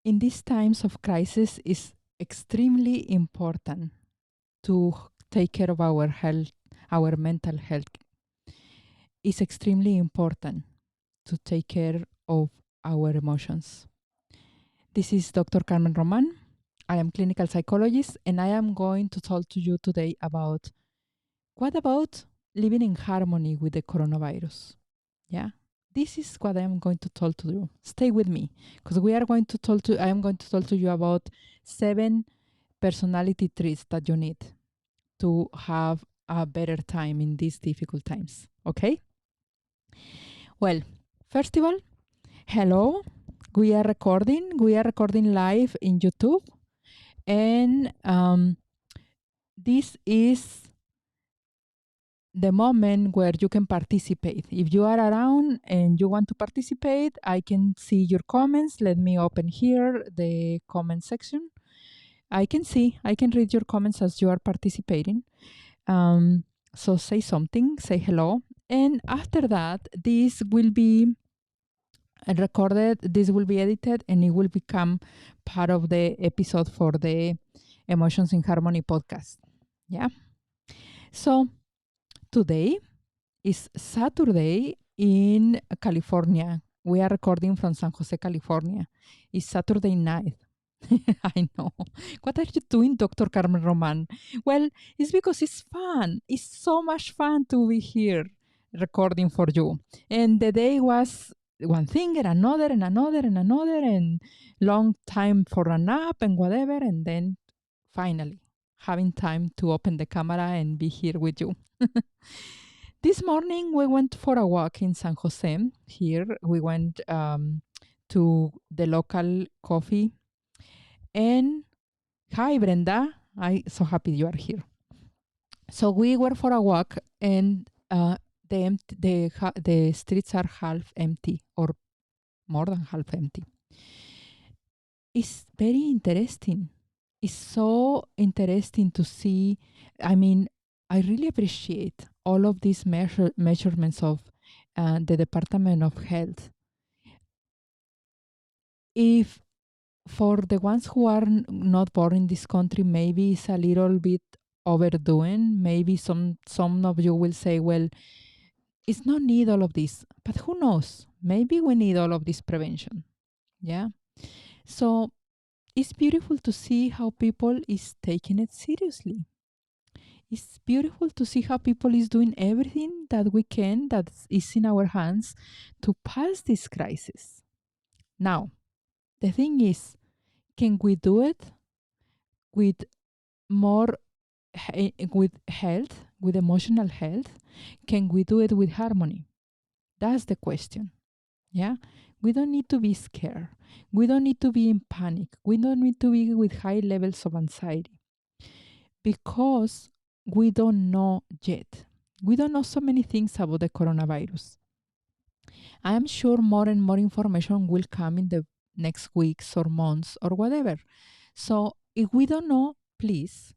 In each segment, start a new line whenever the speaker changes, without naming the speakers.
in these times of crisis, it's extremely important to take care of our health, our mental health. It's extremely important to take care of our emotions. This is Dr. Carmen Roman. I am clinical psychologist, and I am going to talk to you today about what about living in harmony with the coronavirus. Yeah, this is what I am going to talk to you. Stay with me, because I am going to talk to you about 7 personality traits that you need to have a better time in these difficult times. Okay? Well, first of all, hello. We are recording. We are recording live in YouTube, and this is the moment where you can participate. If you are around and you want to participate, I can see your comments. Let me open here the comment section. I can read your comments as you are participating. So say something, say hello. And after that, this will be recorded, this will be edited, and it will become part of the episode for the Emotions in Harmony podcast. Yeah. So today is Saturday in California. We are recording from San Jose, California. It's Saturday night. I know. What are you doing, Dr. Carmen Roman? Well, it's because it's fun. It's so much fun to be here recording for you. And the day was one thing and another and another and another, and long time for a nap and whatever. And then finally having time to open the camera and be here with you. This morning we went for a walk in San Jose. Here we went to the local coffee. And hi, Brenda. I'm so happy you are here. So we were for a walk, and the streets are half empty, or more than half empty. It's very interesting. It's so interesting to see. I mean, I really appreciate all of these measurements of the Department of Health. If for the ones who are not born in this country, maybe it's a little bit overdoing. Maybe some of you will say, well, it's no need all of this, but who knows? Maybe we need all of this prevention. Yeah. So it's beautiful to see how people is taking it seriously. It's beautiful to see how people is doing everything that we can, that is in our hands, to pass this crisis. Now, the thing is, can we do it with more with health, with emotional health? Can we do it with harmony? That's the question. Yeah, we don't need to be scared. We don't need to be in panic. We don't need to be with high levels of anxiety, because we don't know yet. We don't know so many things about the coronavirus. I am sure more and more information will come in the next weeks or months or whatever. So if we don't know, please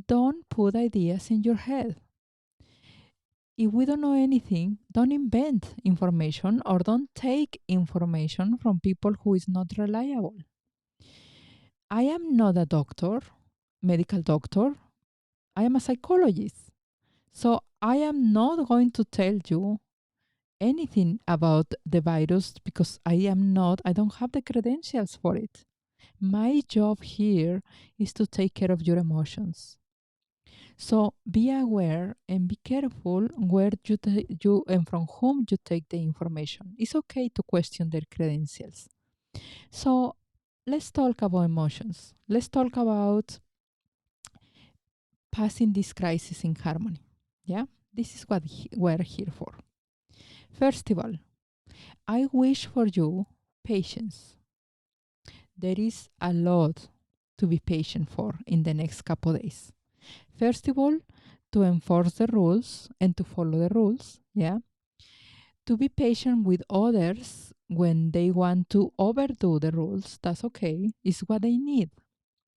don't put ideas in your head. If we don't know anything, don't invent information or don't take information from people who is not reliable. I am not a doctor, medical doctor. I am a psychologist. So I am not going to tell you anything about the virus, because I don't have the credentials for it. My job here is to take care of your emotions. So be aware and be careful where you and from whom you take the information. It's okay to question their credentials. So let's talk about emotions. Let's talk about passing this crisis in harmony. Yeah, this is what we're here for. First of all, I wish for you patience. There is a lot to be patient for in the next couple of days. First of all, to enforce the rules and to follow the rules. Yeah. To be patient with others when they want to overdo the rules. That's okay. It's what they need.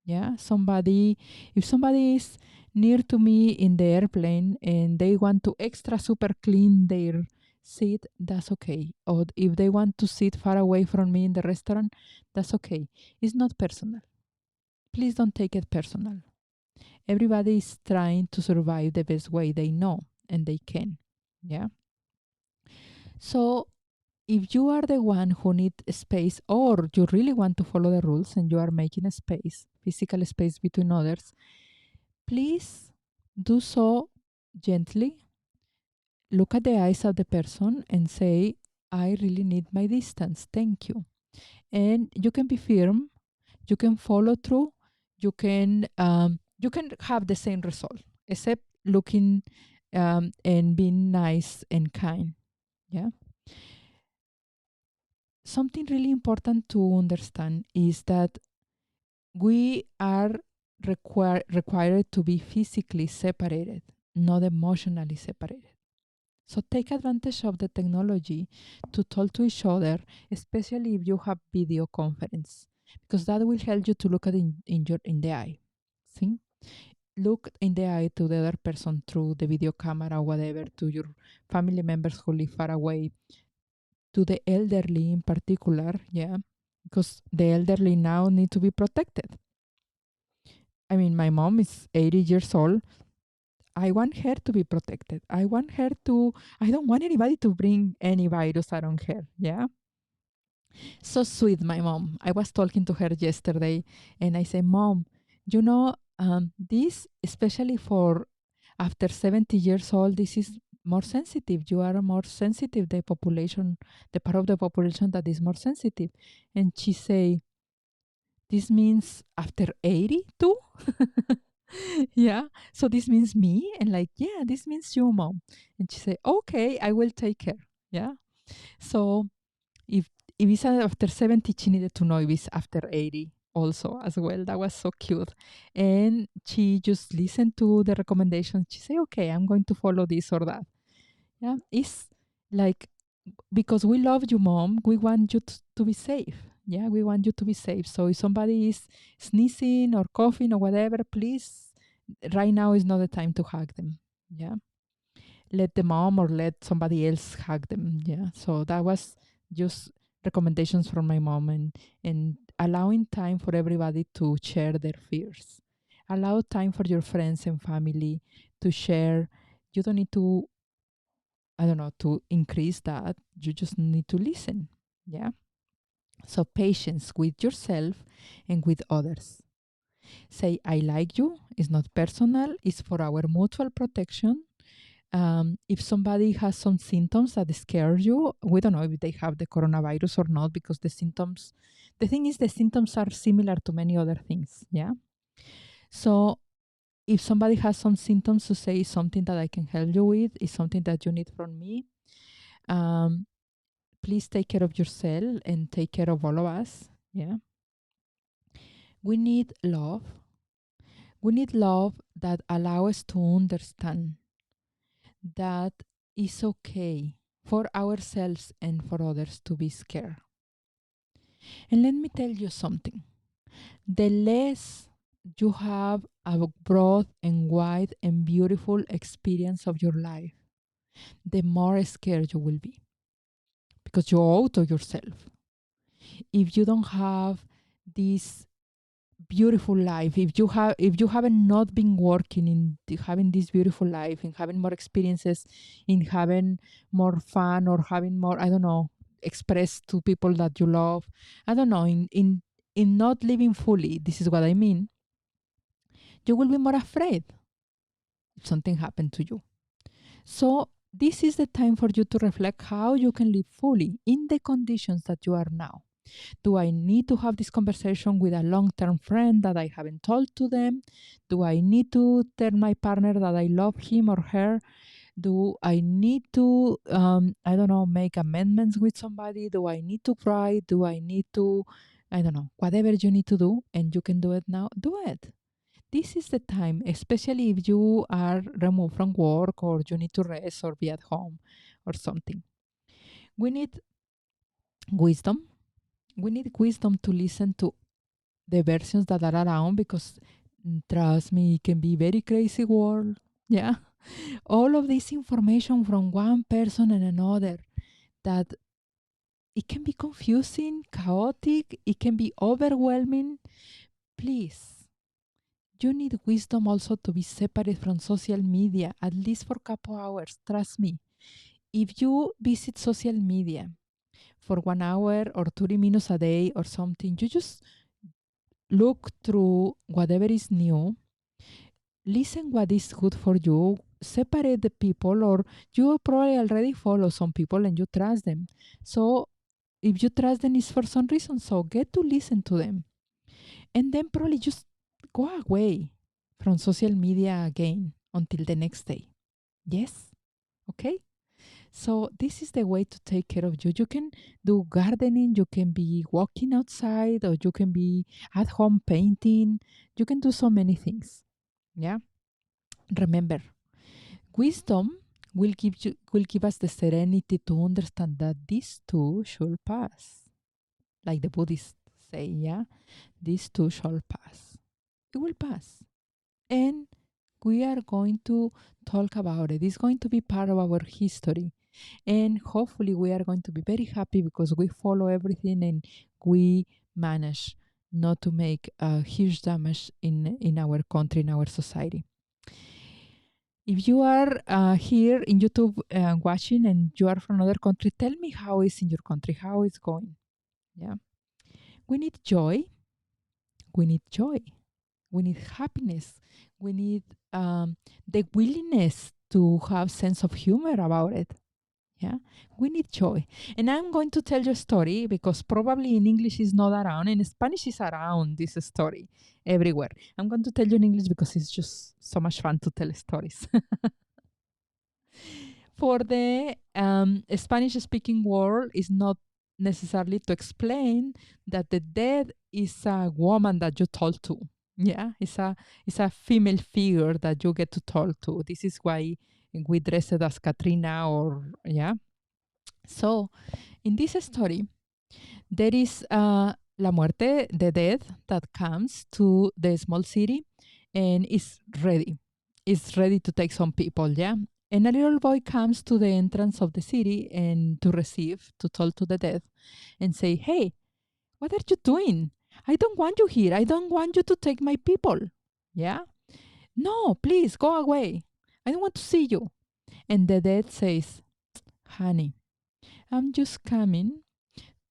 Yeah. If somebody is near to me in the airplane and they want to extra super clean their sit, that's okay. Or if they want to sit far away from me in the restaurant, that's okay. It's not personal. Please don't take it personal. Everybody is trying to survive the best way they know and they can. Yeah. So if you are the one who need space or you really want to follow the rules and you are making a space, physical space between others, please do so gently. Look at the eyes of the person and say, I really need my distance. Thank you. And you can be firm, you can follow through, you can have the same result, except looking and being nice and kind. Yeah. Something really important to understand is that we are required to be physically separated, not emotionally separated. So take advantage of the technology to talk to each other, especially if you have video conference, because that will help you to look at in the eye. See? Look in the eye to the other person through the video camera or whatever, to your family members who live far away, to the elderly in particular, yeah, because the elderly now need to be protected. I mean, my mom is 80 years old. I want her to be protected. I don't want anybody to bring any virus around her. Yeah. So sweet, my mom. I was talking to her yesterday and I say, Mom, this, especially for after 70 years old, this is more sensitive. You are more sensitive, the part of the population that is more sensitive. And she say, this means after 80 too? Yeah. So this means me? And like, yeah, this means you, Mom. And she said, okay, I will take care. Yeah. So if it's after 70, she needed to know if it's after 80 also as well. That was so cute. And she just listened to the recommendations. She said, okay, I'm going to follow this or that. Yeah. It's like, because we love you, Mom, we want you to be safe. Yeah, we want you to be safe. So if somebody is sneezing or coughing or whatever, please, right now is not the time to hug them. Yeah, let the mom or let somebody else hug them. Yeah, so that was just recommendations from my mom, and allowing time for everybody to share their fears. Allow time for your friends and family to share. You don't need to, I don't know, to increase that. You just need to listen. Yeah. So patience with yourself and with others. Say, I like you. It's not personal. It's for our mutual protection. If somebody has some symptoms that scare you, we don't know if they have the coronavirus or not, because the thing is, the symptoms are similar to many other things. Yeah. So if somebody has some symptoms, to say something that I can help you with, is something that you need from me. Um, Please take care of yourself and take care of all of us. Yeah. We need love. We need love that allows us to understand that it's okay for ourselves and for others to be scared. And let me tell you something. The less you have a broad and wide and beautiful experience of your life, the more scared you will be, because you're out of yourself. If you don't have this beautiful life, if you haven't not been working in having this beautiful life, in having more experiences, in having more fun, or having more, I don't know, express to people that you love, I don't know, in not living fully, this is what I mean, you will be more afraid if something happened to you. So this is the time for you to reflect how you can live fully in the conditions that you are now. Do I need to have this conversation with a long-term friend that I haven't told to them? Do I need to tell my partner that I love him or her? Do I need to, I don't know, make amendments with somebody? Do I need to cry? Do I need to, I don't know, whatever you need to do and you can do it now, do it. This is the time, especially if you are removed from work or you need to rest or be at home or something. We need wisdom. We need wisdom to listen to the versions that are around, because trust me, it can be very crazy world. Yeah. All of this information from one person and another, that it can be confusing, chaotic, it can be overwhelming. Please, you need wisdom also to be separate from social media, at least for a couple hours. Trust me. If you visit social media for 1 hour or 30 minutes a day or something, you just look through whatever is new, listen what is good for you, separate the people, or you probably already follow some people and you trust them. So if you trust them, it's for some reason. So get to listen to them. And then probably just go away from social media again until the next day. Yes? Okay? So this is the way to take care of you. You can do gardening, you can be walking outside, or you can be at home painting. You can do so many things. Yeah? Remember, wisdom will give us the serenity to understand that these two shall pass. Like the Buddhists say, yeah, these two shall pass. It will pass. And we are going to talk about it. It's going to be part of our history. And hopefully we are going to be very happy because we follow everything and we manage not to make a huge damage in our country, in our society. If you are here in YouTube watching and you are from another country, tell me how is in your country, how it's going. Yeah, we need joy. We need joy. We need happiness. We need the willingness to have sense of humor about it. Yeah, we need joy. And I'm going to tell you a story because probably in English is not around. In Spanish is around this story everywhere. I'm going to tell you in English because it's just so much fun to tell stories. For the Spanish speaking world, is not necessarily to explain that the dead is a woman that you talk to. Yeah, it's a female figure that you get to talk to. This is why we dress it as Katrina, or yeah. So in this story, there is La Muerte, the dead, that comes to the small city and is ready. Is ready to take some people, yeah? And a little boy comes to the entrance of the city and to talk to the dead and say, hey, what are you doing? I don't want you here. I don't want you to take my people. Yeah? No, please go away. I don't want to see you. And the dead says, honey, I'm just coming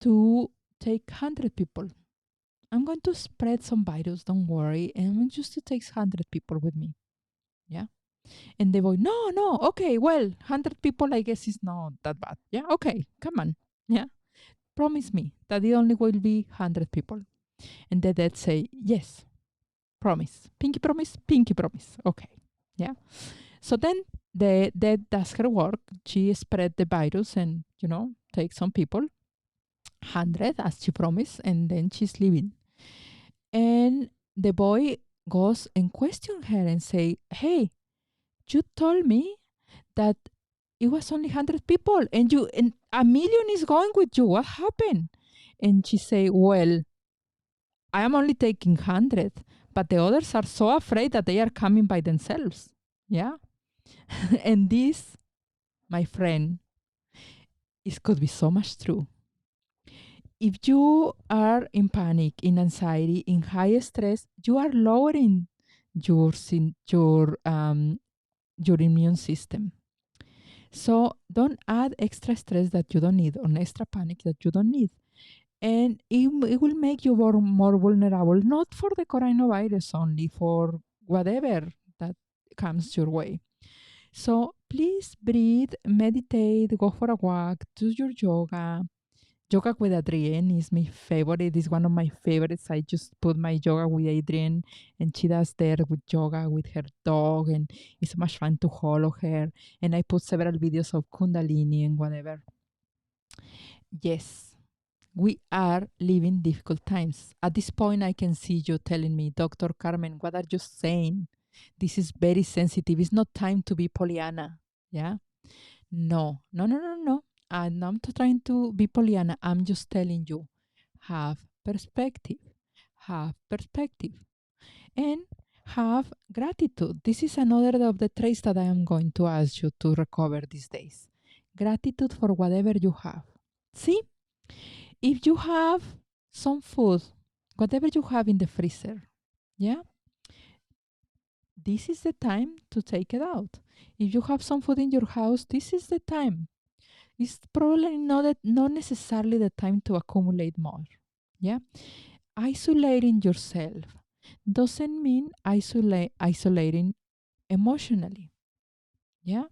to take 100 people. I'm going to spread some virus, don't worry. And I'm just to take 100 people with me. Yeah. And the boy, no, no, okay, well, 100 people, I guess, is not that bad. Yeah, okay, come on. Yeah. Promise me that it only will be 100 people. And the dead say, yes, promise. Pinky promise, pinky promise. Okay. Yeah. So then the dead does her work. She spread the virus and, take some people, 100 as she promised, and then she's leaving. And the boy goes and question her and say, hey, you told me that it was only 100 people and a million is going with you. What happened? And she say, well, I am only taking 100, but the others are so afraid that they are coming by themselves. Yeah. And this, my friend, it could be so much true. If you are in panic, in anxiety, in high stress, you are lowering your immune system. So don't add extra stress that you don't need or extra panic that you don't need. And it will make you more vulnerable, not for the coronavirus only, for whatever that comes your way. So please breathe, meditate, go for a walk, do your yoga. Yoga with Adrienne is my favorite. It's one of my favorites. I just put my yoga with Adrienne and she does there with yoga with her dog and it's so much fun to follow her. And I put several videos of Kundalini and whatever. Yes, we are living difficult times. At this point, I can see you telling me, Dr. Carmen, what are you saying? This is very sensitive. It's not time to be Pollyanna. Yeah? No, no, no, no, no. I'm not trying to be Pollyanna. I'm just telling you, have perspective. Have perspective. And Have gratitude. This is another of the traits that I am going to ask you to recover these days. Gratitude for whatever you have. See, if you have some food, whatever you have in the freezer, yeah, this is the time to take it out. If you have some food in your house, this is the time. It's probably not necessarily the time to accumulate more. Yeah, isolating yourself doesn't mean isolating emotionally. Yeah,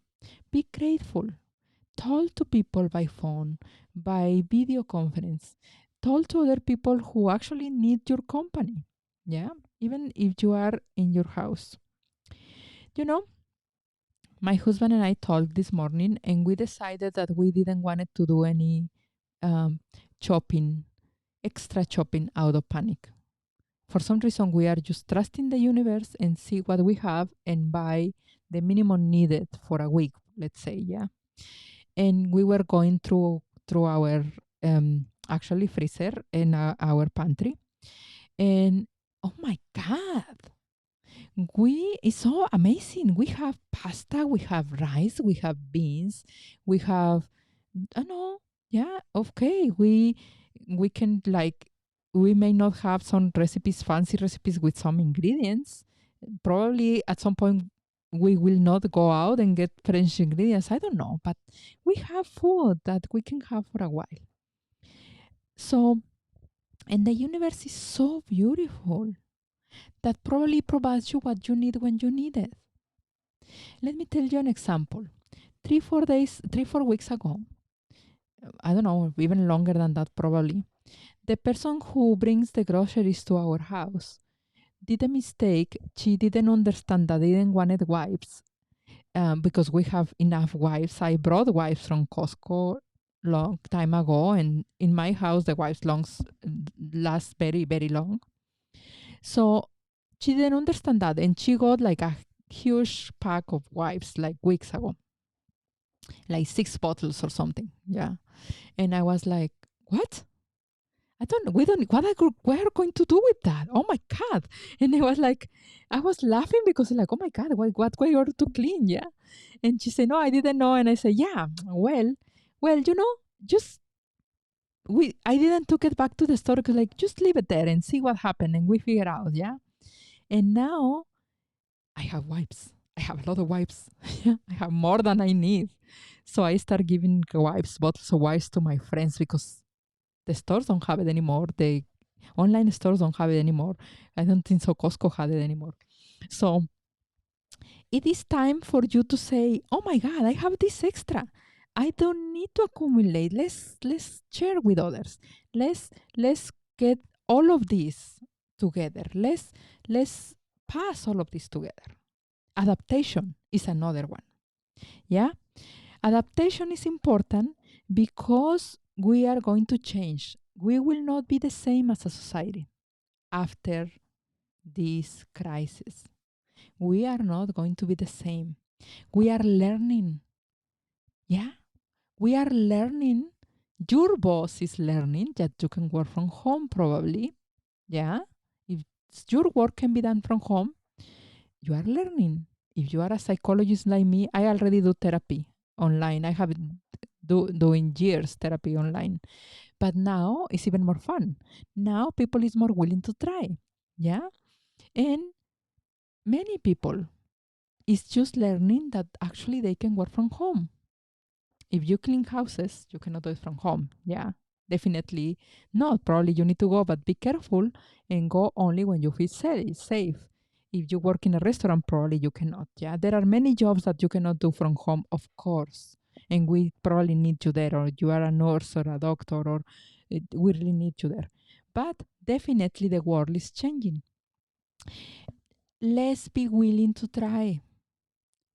be grateful. Talk to people by phone, by video conference. Talk to other people who actually need your company. Yeah, even if you are in your house. You know, my husband and I talked this morning, and we decided that we didn't want to do any um, shopping, extra shopping out of panic. For some reason, we are just trusting the universe and see what we have and buy the minimum needed for a week, let's say, yeah. And we were going through our actually freezer and our pantry, and oh my god, it's so amazing. We have pasta, we have rice, we have beans, we have, I don't know, yeah, okay, we can, like, we may not have some recipes, fancy recipes with some ingredients. Probably at some point we will not go out and get French ingredients. I don't know, but we have food that we can have for a while. So, and the universe is so beautiful that probably provides you what you need when you need it. Let me tell you an example. 4 weeks ago, I don't know, even longer than that probably, the person who brings the groceries to our house did a mistake. She didn't understand that I didn't wanted wipes because we have enough wipes. I brought wipes from Costco long time ago, and in my house the wipes last very, very long. So she didn't understand that, and she got like a huge pack of wipes like weeks ago, like 6 bottles or something. Yeah. And I was like, what? I don't know. We don't, what are going to do with that? Oh my God. And it was like, I was laughing because like, oh my God, what we are to clean? Yeah. And she said, no, I didn't know. And I said, yeah, well, just, I didn't took it back to the store because like, just leave it there and see what happened. And we figure out. Yeah. And now I have wipes. I have a lot of wipes. Yeah, I have more than I need. So I start giving bottles of wipes to my friends because the stores don't have it anymore. The online stores don't have it anymore. I don't think so Costco had it anymore. So it is time for you to say, oh my God, I have this extra. I don't need to accumulate. Let's share with others. Let's get all of this together. Let's pass all of this together. Adaptation is another one. Yeah? Adaptation is important because we are going to change. We will not be the same as a society after this crisis. We are not going to be the same. We are learning. Yeah? We are learning. Your boss is learning that you can work from home probably. Yeah? If your work can be done from home, you are learning. If you are a psychologist like me, I already do therapy online. I have been doing years therapy online. But now it's even more fun. Now people is more willing to try. Yeah. And many people is just learning that actually they can work from home. If you clean houses, you cannot do it from home. Yeah. Definitely not. Probably you need to go, but be careful and go only when you feel safe. If you work in a restaurant, probably you cannot. Yeah. There are many jobs that you cannot do from home, of course. And we probably need you there, or you are a nurse or a doctor, or we really need you there. But definitely the world is changing. Let's be willing to try.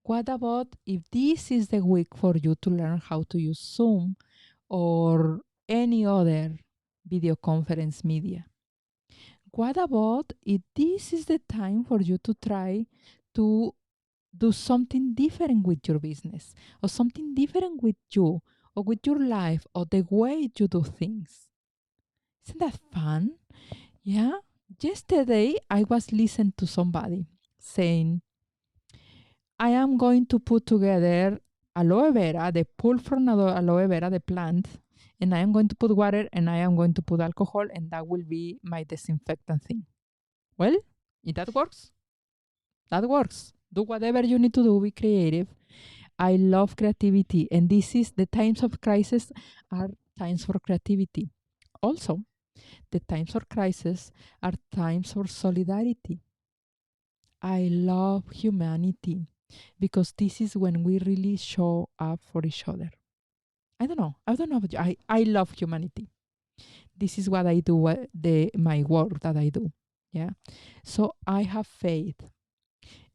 What about if this is the week for you to learn how to use Zoom or any other video conference media? What about if this is the time for you to try to do something different with your business, or something different with you, or with your life, or the way you do things? Isn't that fun? Yeah. Yesterday, I was listening to somebody. saying, I am going to put together aloe vera, the pulp from aloe vera, the plant, and I am going to put water and I am going to put alcohol, and that will be my disinfectant thing. Well, if that works, that works. Do whatever you need to do, be creative. I love creativity, and this is the times of crisis are times for creativity. Also, the times of crisis are times for solidarity. I love humanity because this is when we really show up for each other. I don't know. I don't know about you. I love humanity. This is what I do, my work that I do. Yeah. So I have faith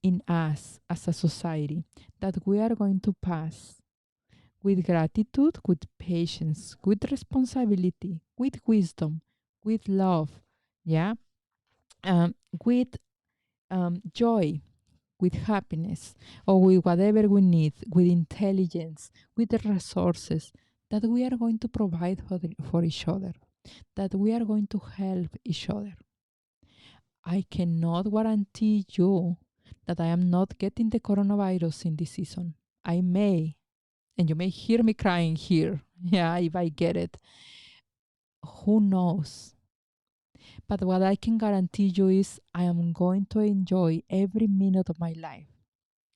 in us as a society that we are going to pass with gratitude, with patience, with responsibility, with wisdom, with love, yeah, um, with joy, with happiness, or with whatever we need, with intelligence, with the resources that we are going to provide for each other, that we are going to help each other. I cannot guarantee you that I am not getting the coronavirus in this season. I may, and you may hear me crying here. Yeah, if I get it. Who knows? But what I can guarantee you is I am going to enjoy every minute of my life,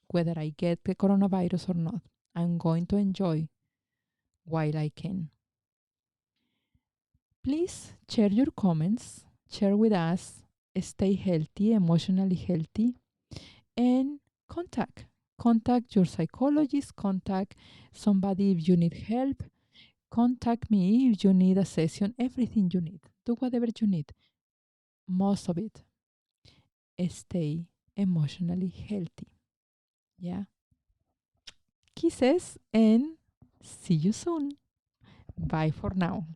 whether I get the coronavirus or not. I'm going to enjoy while I can. Please share your comments, share with us, stay healthy, emotionally healthy, and contact. Contact your psychologist, contact somebody if you need help, contact me if you need a session, everything you need. Do whatever you need. Most of it. Stay emotionally healthy. Yeah. Kisses and see you soon. Bye for now.